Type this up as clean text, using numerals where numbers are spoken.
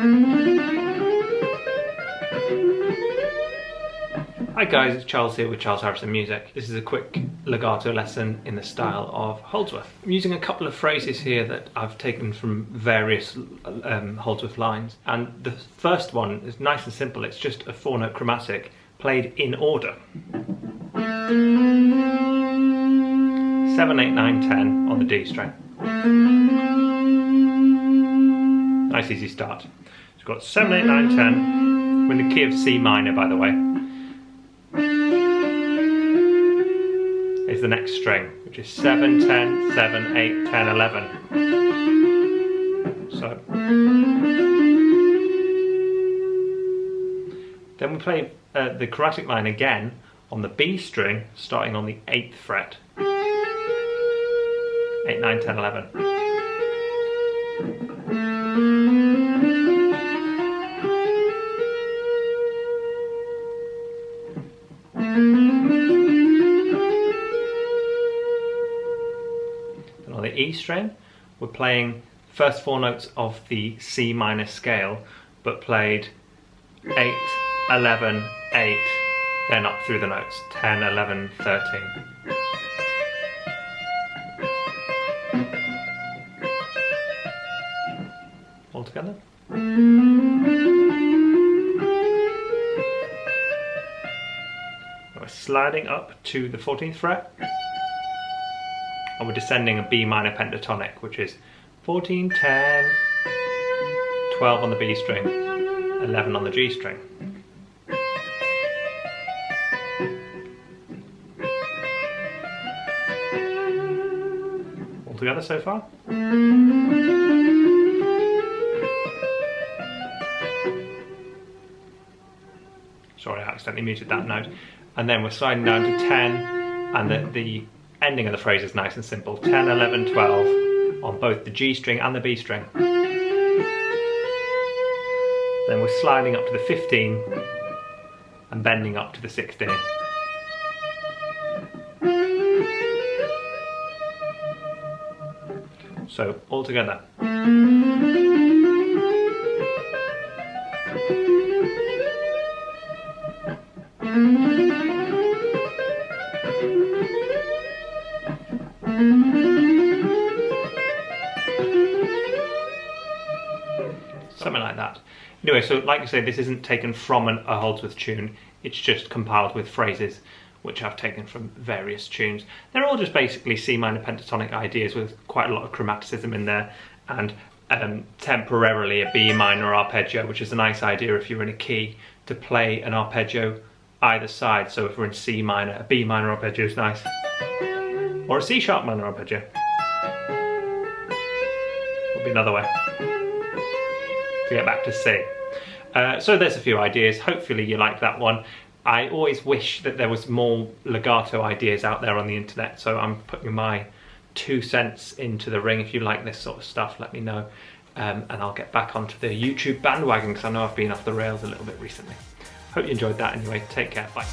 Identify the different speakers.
Speaker 1: Hi guys, it's Charles here with Charles Harrison Music. This is a quick legato lesson in the style of Holdsworth. I'm using a couple of phrases here that I've taken from various Holdsworth lines, and the first one is nice and simple. It's just a 4-note chromatic played in order. 7, 8, 9, 10 on the D string. Nice easy start. So we've got 7, 8, 9, 10. We're in the key of C minor, by the way. Is the next string, which is 7, 10, 7, 8, 10, 11. So then we play the chromatic line again on the B string, starting on the 8th fret. 8, 9, 10, 11. On the E string, we're playing first 4 notes of the C minor scale, but played 8, 11, 8, then up through the notes, 10, 11, 13. All together. We're sliding up to the 14th fret. And we're descending a B minor pentatonic, which is 14, 10, 12 on the B string, 11 on the G string. All together so far? Sorry, I accidentally muted that note. And then we're sliding down to 10, and the ending of the phrase is nice and simple. 10, 11, 12 on both the G string and the B string. Then we're sliding up to the 15 and bending up to the 16. So, all together. Something like that. Anyway, so like I say, this isn't taken from a Holdsworth tune, it's just compiled with phrases which I've taken from various tunes. They're all just basically C minor pentatonic ideas with quite a lot of chromaticism in there, and temporarily a B minor arpeggio, which is a nice idea if you're in a key to play an arpeggio either side. So if we're in C minor, a B minor arpeggio is nice, or a C sharp minor arpeggio would be another way to get back to C. So there's a few ideas. Hopefully you like that one. I always wish that there was more legato ideas out there on the internet, so I'm putting my 2 cents into the ring. If you like this sort of stuff, let me know, and I'll get back onto the YouTube bandwagon, because I know I've been off the rails a little bit recently. Hope you enjoyed that anyway. Take care, bye.